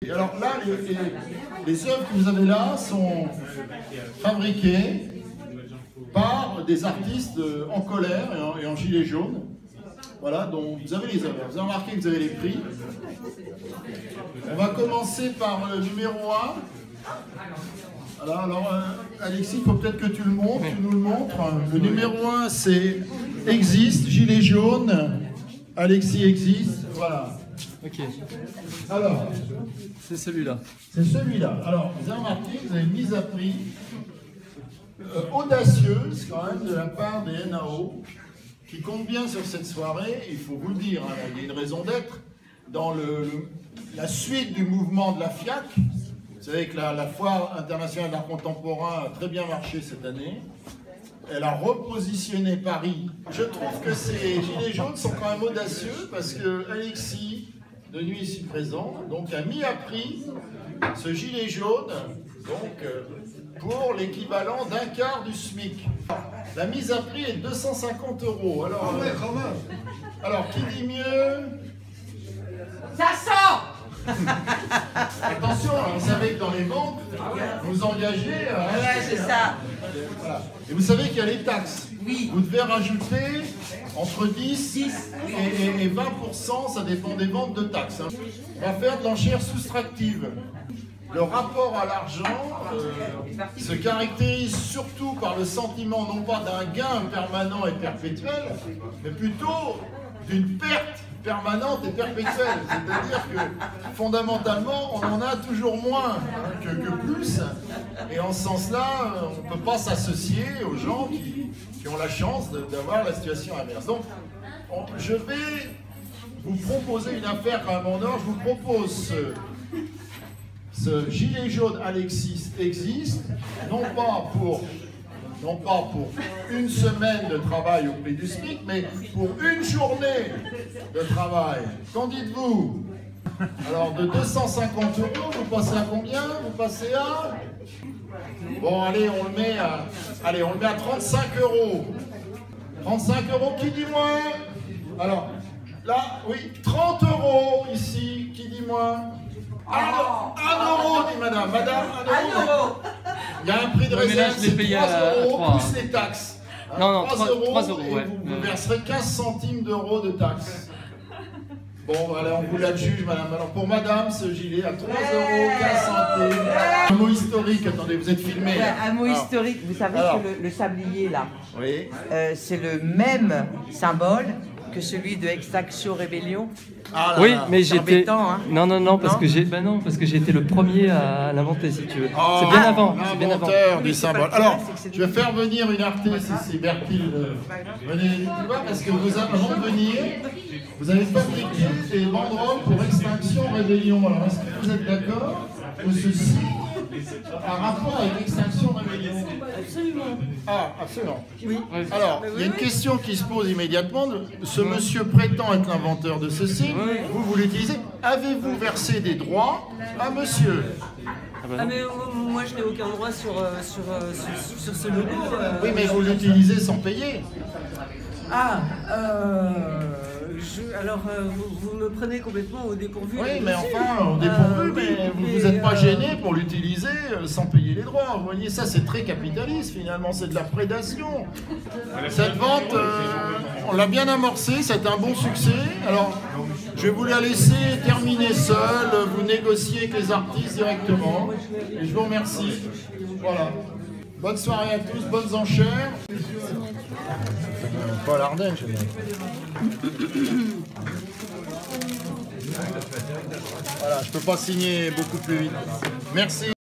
Et alors là, les œuvres que vous avez là sont fabriquées par des artistes en colère et en gilet jaune. Voilà, donc vous avez les œuvres. Vous avez remarqué que vous avez les prix. On va commencer par le numéro 1. Voilà, alors Alexis, il faut peut-être que tu nous le montres. Le numéro 1, c'est Existe, gilet jaune. Alexis existe, voilà. Ok. Alors, c'est celui-là. C'est celui-là. Alors, vous avez remarqué, vous avez une mise à prix audacieuse quand même de la part des NAO qui comptent bien sur cette soirée. Il faut vous le dire, hein, il y a une raison d'être. Dans la suite du mouvement de la FIAC, vous savez que la Foire internationale d'art contemporain a très bien marché cette année. Elle a repositionné Paris. Je trouve que ces gilets jaunes sont quand même audacieux parce que Alexis, de nuit ici présent, donc a mis à prix ce gilet jaune donc, pour l'équivalent d'un quart du SMIC. La mise à prix est de 250 €. Alors qui dit mieux? Ça sent. Attention, vous savez que dans les banques, vous engagez... Ouais, c'est ça. Voilà. Et vous savez qu'il y a les taxes. Oui. Vous devez rajouter entre 10 et 20%, ça dépend des ventes de taxes. On va faire de l'enchère soustractive. Le rapport à l'argent se caractérise surtout par le sentiment non pas d'un gain permanent et perpétuel, mais plutôt d'une perte permanente et perpétuelle. C'est-à-dire que fondamentalement, on en a toujours moins que plus. Et en ce sens-là, on ne peut pas s'associer aux gens qui ont la chance d'avoir la situation inverse. Donc, je vais vous proposer une affaire quand même en or. Je vous propose ce gilet jaune Alexis existe, non pas pour une semaine de travail au prix du SMIC, mais pour une journée de travail. Qu'en dites-vous? Alors de 250 €, vous passez à combien? Vous passez à... Bon, allez, on le met à 35 €. 35 €, qui dit moins? Alors, là, oui, 30 € ici, qui dit moins? 1 €, dit madame. Madame, 1 €. Il y a un prix de réserve, c'est 3 € plus les taxes. Non, 3 €, et ouais. vous verserez 15 centimes d'euros de taxes. Bon, allez, on vous l'adjuge, madame. Alors, pour madame, ce gilet à 3 €, 15 centimes. Un mot historique, attendez, vous êtes filmé. Un mot historique, vous savez que le sablier, là, oui. C'est le même symbole que celui de Extinction Rebellion. Ah là, oui, mais j'étais... Hein. Non, parce que j'ai été le premier à l'inventer, si tu veux. C'est bien avant. L'inventeur du symbole. Alors, je vais faire venir une artiste ici, Bertil. Venez, parce que avant de venir, vous avez fabriqué des banderoles pour Extinction Rebellion. Alors, est-ce que vous êtes d'accord que ceci a un rapport avec Extinction Rebellion? Absolument. Ah, absolument. Oui. Alors, il y a une question qui se pose immédiatement. Ce monsieur prétend être l'inventeur de ceci. Vous l'utilisez. Avez-vous versé des droits à monsieur? Ah mais moi je n'ai aucun droit sur ce logo. Oui, mais vous l'utilisez sans payer. Alors vous me prenez complètement au dépourvu. Oui, mais enfin, au dépourvu, mais vous n'êtes pas gêné pour l'utiliser sans payer les droits. Vous voyez, ça c'est très capitaliste finalement, c'est de la prédation. Cette vente, on l'a bien amorcée, c'est un bon succès. Alors, je vais vous la laisser terminer seule, vous négociez avec les artistes directement. Et je vous remercie. Voilà. Bonne soirée à tous, bonnes enchères. Pas l'Ardenne, je Voilà, je peux pas signer beaucoup plus vite. Merci.